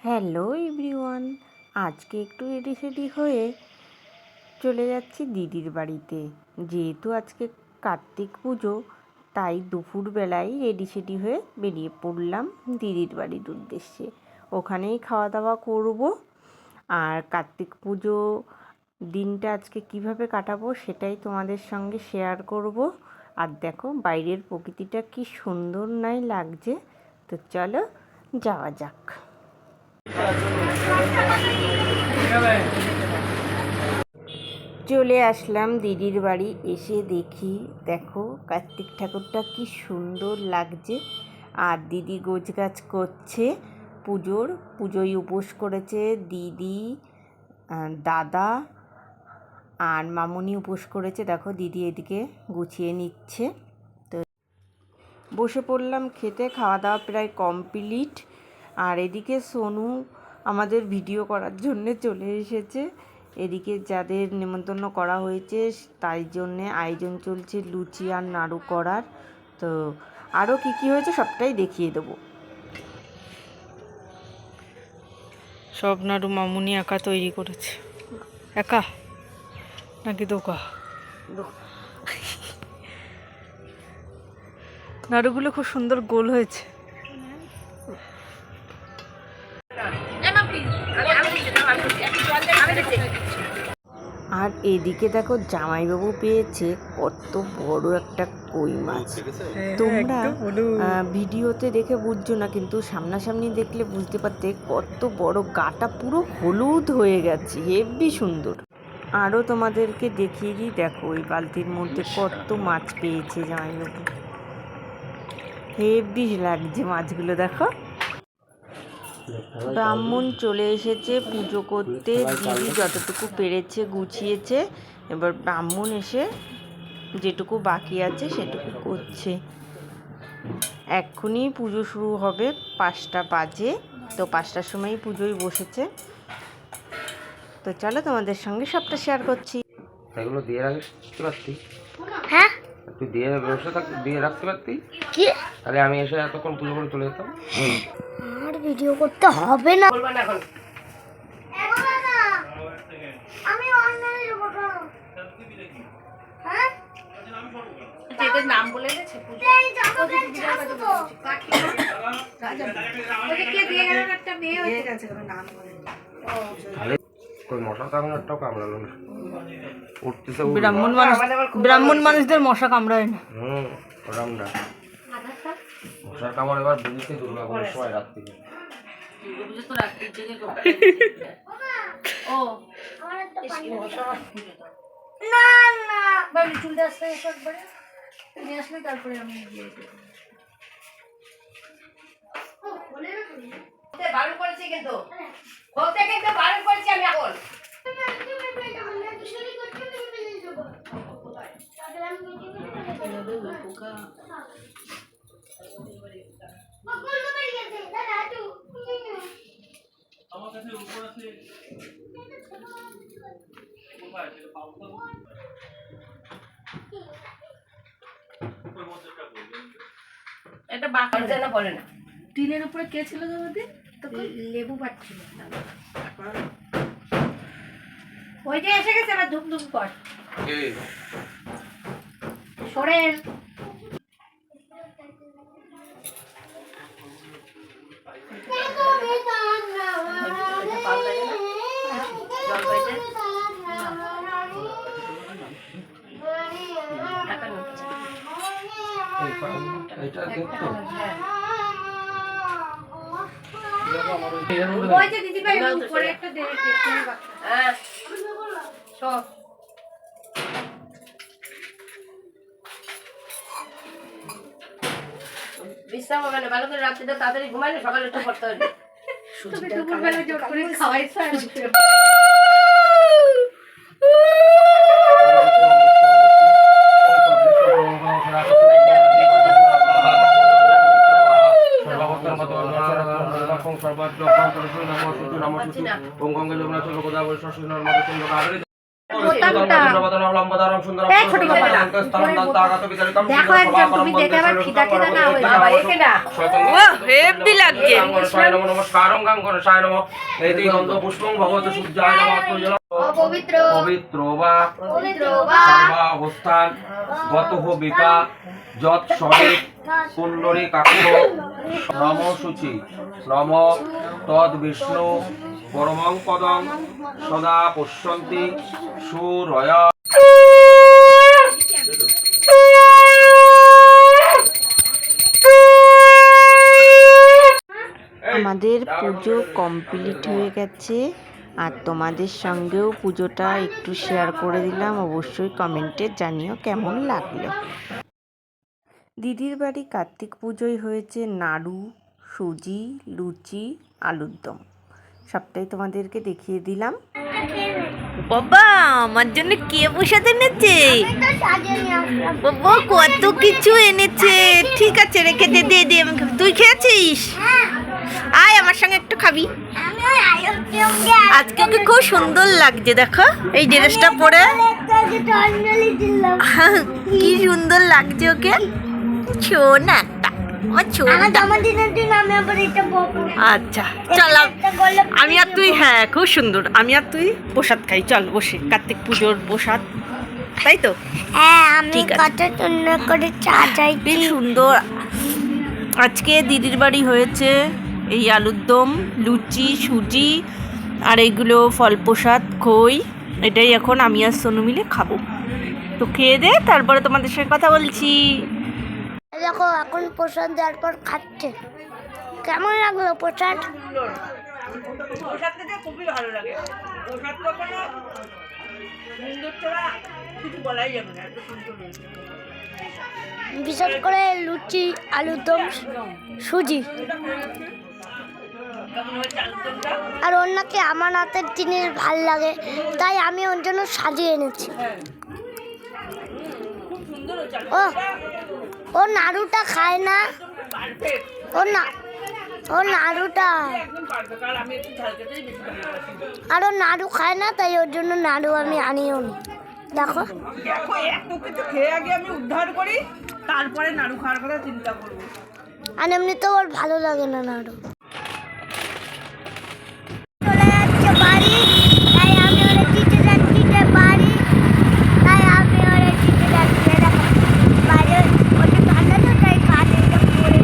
Hello everyone, আজকে একটু ready সেডি হয়ে চলে যাচ্ছি দিদির বাড়িতে। যেহেতু আজকে কার্তিক পুজো, তাই দুপুরবেলায় রেডি সেডি হয়ে বেরিয়ে পড়লাম দিদির বাড়ির উদ্দেশ্যে। ওখানেই খাওয়া দাওয়া করব, আর কার্তিক পুজো দিনটা আজকে কিভাবে কাটাবো সেটাই তোমাদের সঙ্গে শেয়ার করব। আর দেখো বাইরের প্রকৃতিটা কি সুন্দর নাই লাগছে, তো চলো যাওয়া যাক। চলে আসলাম দিদির বাড়ি। এসে দেখি, দেখো কার্তিক ঠাকুরটা কি সুন্দর লাগছে। আর দিদি গোছগাছ করছে পুজোয় উপোস করেছে দিদি, দাদা আর মামুনি উপোস করেছে। দেখো দিদি এদিকে গুছিয়ে নিচ্ছে। তো বসে পড়লাম খেতে। খাওয়া দাওয়া প্রায় কমপ্লিট। আর এদিকে সোনু আমাদের ভিডিও করার জন্যে চলে এসেছে। এদিকে যাদের নেমন্তন্ন করা হয়েছে তাই জন্যে আয়োজন চলছে লুচি আর নাড়ু করার। তো আরও কী কী হয়েছে সবটাই দেখিয়ে দেবো। সব নাড়ু মামুনি একা তৈরি করেছে। একা নাকি দোকা? নাড়ুগুলো খুব সুন্দর গোল হয়েছে। আর এদিকে দেখো জামাইবাবু পেয়েছে কত বড় একটা কই মাছ। তোমরা ভিডিওতে দেখে বুঝছো না, কিন্তু সামনাসামনি দেখলে বুঝতে পারতে কত বড়, গাটা পুরো হলুদ হয়ে গেছে, হেবি সুন্দর। আরও তোমাদেরকে দেখিয়ে দিই, দেখো ওই বালতির মধ্যে কত মাছ পেয়েছে জামাইবাবু, হেবি লাগছে মাছগুলো। দেখো ব্রাহ্মণ চলে এসেছে পুজো করতে। দিদি যতটুকু পেরেছে গুছিয়েছে, এবার ব্রাহ্মণ এসে যেটুকু বাকি আছে সেটুকু করছে। এক্ষুনি পুজো শুরু হবে, 5টা বাজে। তো 5টার সময়ই পুজোয় বসেছে। তো চলো তোমাদের সঙ্গে সবটা শেয়ার করছি। এগুলো দিয়ে রাখতে পারতি? হ্যাঁ, তুই দিয়ে দিয়ে রাখতে পারতি কি? তাহলে আমি এসে এতক্ষণ পুজো করে চলে যেতাম। আর ভিডিও করতে হবে না। বলবা না এখন। আমি অনলাইনে যাব না। হ্যাঁ? এদের নাম বলে গেছে এই যাবো তো। কে দিয়ে গেল একটা মেয়ে হয়ে গেছে, নাম বলে। তাহলে কই মশা কামড়াটাও কামড়ালো না। উঠতেছে ব্রাহ্মণ মানুষদের মশা কামড়ায় না। ওরম না। মশার কামড় এবার বুঝতে দুর্গা পুজোর সময় রাত্রি। ও আমার একটা পানি না না বাবলি চুল আসতে একবারে নিয়ে আসলে তারপরে আমি দিয়ে দেব। বারণ করেছি কিন্তু, বলতে কিন্তু বারণ করেছি আমি এখন। এটা বাকি যেন বলে না। টিনের উপরে কে ছিল তোমাদের? লেবু পাচ্ছিল। ওই যে এসে গেছে, আবার ধুম ধুম কর সরেন। এটা দেখতো ওই যে দিদি ভাই উপরে একটা দেখে। হ্যাঁ সব বিশ্রাম হবে না, ভালো করে রাত্রিটা তাড়াতাড়ি ঘুমাইলে সকালে একটু পড়তে হবে। দুপুরবেলা জোর করে খাওয়াইছে। হেভি লাগছে। পবিত্র বা অবস্থান গত বিপা যৎ সহিত পুণ্ডরী কাক্ষ নম শুচি নম তদ বিষ্ণু পরমং পদং সদা পশ্যন্তি সুরয়। আমাদের পুজো কমপ্লিট হয়ে গেছে, আর তোমাদের সঙ্গেও পুজোটা একটু শেয়ার করে দিলাম। অবশ্যই কমেন্টে জানিও কেমন লাগলো। দিদির বাড়ি কার্তিক পুজোয় হয়েছে নাড়ু, সুজি, লুচি, আলুর দম, সবটাই তোমাদেরকে দেখিয়ে দিলাম। বাবা আমার জন্য কে প্রসাদ এনেছে? বাবা কত কিছু এনেছে। ঠিক আছে রেখে দে, দে দে আমি খাবো। তুই খেয়েছিস? আয় আমার সঙ্গে একটু খাবি। আজকে ওকে খুব সুন্দর লাগছে, দেখো এই ড্রেসটা পরে কি সুন্দর লাগছে ওকে। শোনা আচ্ছা চল আমি আর তুই, হ্যাঁ খুব সুন্দর, আমি আর তুই প্রসাদ খাই। চল বসে, কার্তিক পুজোর প্রসাদ, তাই তো? ঠিক আছে, বেশ সুন্দর। আজকে দিদির বাড়ি হয়েছে এই আলুর দম, লুচি, সুজি আর এইগুলো ফল প্রসাদ, খই। এটাই এখন আমি আর সোনু মিলে খাবো। তো খেয়ে দে, তারপরে তোমাদের সঙ্গে কথা বলছি। দেখো এখন প্রসাদ দেওয়ার পর খাচ্ছে, কেমন লাগলো প্রসাদ? প্রসাদ খেতে খুবই ভালো লাগে। প্রসাদ কখনো সুন্দর ছাড়া কিছু বলাই যাবে না, এত সুন্দর হয়েছে। বিশেষ করে লুচি, আলুর দম, সুজি। আর ওর নাকি আমার হাতের জিনিস ভাল লাগে, তাই আমি ওর জন্য সাজিয়ে এনেছি। ও নাড়ুটা খায় না, ও নাড়ুটা, আর ও নাড়ু খায় না, তাই ওর জন্য নাড়ু আমি আনিও নি। দেখো দেখো এত কিছু খেয়ে আগে আমি উদ্ধার করি, তারপরে নাড়ু খাওয়ার কথা চিন্তা করবো। আর এমনি তো ওর ভালো লাগে না নাড়ু। চলে যাচ্ছে বাড়ি, তাই আমি ওরে দিতে যাচ্ছি যে বাড়ি, তাই আমি ওরে দিতে যাচ্ছি। বাইরে ওটা ঠান্ডা তো, তাই কাজে পরে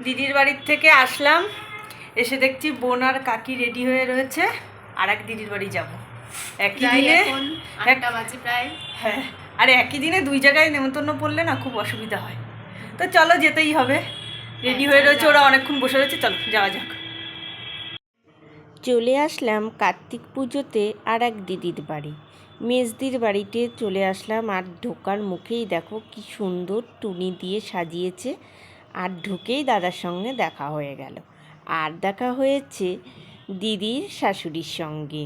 দিদির বাড়ির থেকে আসলাম, এসে দেখছি বোন আর কাকি রেডি হয়ে রয়েছে, আর এক দিদির বাড়ি যাব একই দিনে। 8টা বাজে প্রায়। হ্যাঁ, আর একই দিনে দুই জায়গায় নেমন্তন্ন পড়লে না খুব অসুবিধা হয়। তো চলো যেতেই হবে, রেডি হয়ে রয়েছে ওরা, অনেকক্ষণ বসে রয়েছে, চলো যাওয়া যাক। চলে আসলাম কার্তিক পুজোতে আর এক দিদির বাড়ি, মেজদির বাড়িতে চলে আসলাম। আর ঢোকার মুখেই দেখো কি সুন্দর টুনি দিয়ে সাজিয়েছে, আর ঢুকেই দাদার সঙ্গে দেখা হয়ে গেল। আর দেখা হয়েছে দিদির শাশুড়ির সঙ্গে।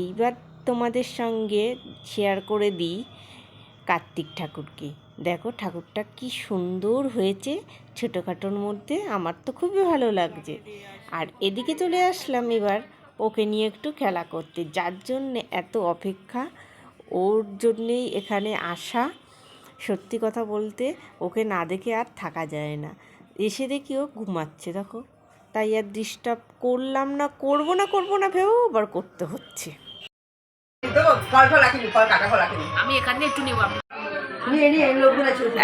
এইবার তোমাদের সঙ্গে শেয়ার করে দিই কার্তিক ঠাকুরকে। দেখো ঠাকুরটা কি সুন্দর হয়েছে ছোটোখাটোর মধ্যে, আমার তো খুবই ভালো লাগছে। আর এদিকে চলে আসলাম এবার ওকে নিয়ে একটু খেলা করতে, যার জন্যে এত অপেক্ষা, ওর জন্যেই এখানে আসা। সত্যি কথা বলতে ওকে না দেখে আর থাকা যায় না। এসে দেখি ও ঘুমাচ্ছে, দেখো, তাই আর ডিস্টার্ব করলাম না, করবো না ভেবেও আবার করতে হচ্ছে।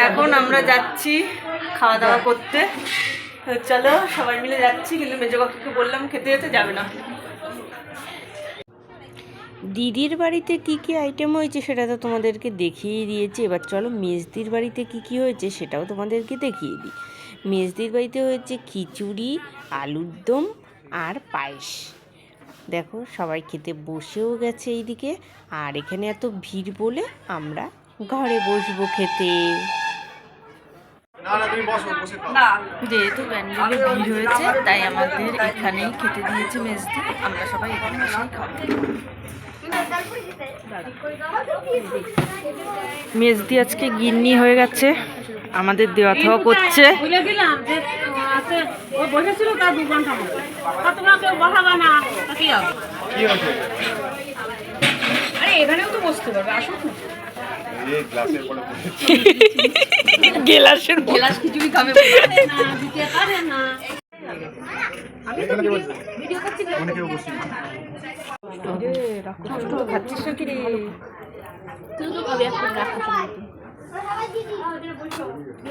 এখন আমরা যাচ্ছি খাওয়া দাওয়া করতে, চলো সবাই মিলে যাচ্ছি। কিন্তু মেজো কাকুকে বললাম খেতে যেতে, যাবে না। দিদির বাড়িতে কি কি আইটেম হয়েছে সেটা তো তোমাদেরকে দেখিয়ে দিয়েছি। এবার চলো মেজদির বাড়িতে কি কি হয়েছে সেটাও তোমাদেরকে দেখিয়ে দিই। মেজদির বাড়িতে হয়েছে খিচুড়ি, আলুর দম আর পায়েস। দেখো সবাই খেতে বসেও গেছে এইদিকে, আর এখানে এত ভিড় বলে আমরা ঘরে বসবো খেতে। যেহেতু প্যান্ডেলে ভিড় হয়েছে তাই আমাদের এখানেই খেতে দিয়েছে মেজদি, আমরা সবাই এখানে বসেই খাবো। মেজদি আজকে গিন্নি হয়ে গেছে, আমাদের দেওয়া থাওয়া করছে। বুঝে দিলাম যে আছে ও বসেছিল তার 2 ঘন্টা মতো কতটা কেউ বসাবে না তা কি হবে আরে এখানেও তো বসতে পারবে আসুন না গেলাসের গ্লাস খিচুড়ি খাবে না দিতে পারে না আমি তো ভিডিও করছি খাচ্ছিস না কি রে? তুই তো খাবি এখন রাখা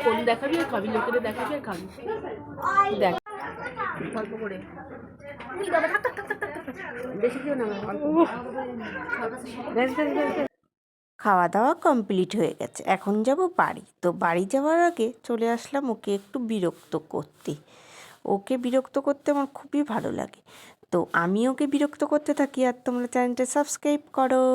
কোন দেখাবি আর খাবি লোকের দেখাবি আর খাবি দেখ গল্প করে বেশি কেউ না খাওয়া দাওয়া কমপ্লিট হয়ে গেছে, এখন যাব বাড়ি। তো বাড়ি যাওয়ার আগে চলে আসলাম ওকে একটু বিরক্ত করতে। ওকে বিরক্ত করতে আমার খুবই ভালো লাগে, তো আমি ওকে বিরক্ত করতে থাকি। আর তোমরা চ্যানেলটা সাবস্ক্রাইব করো।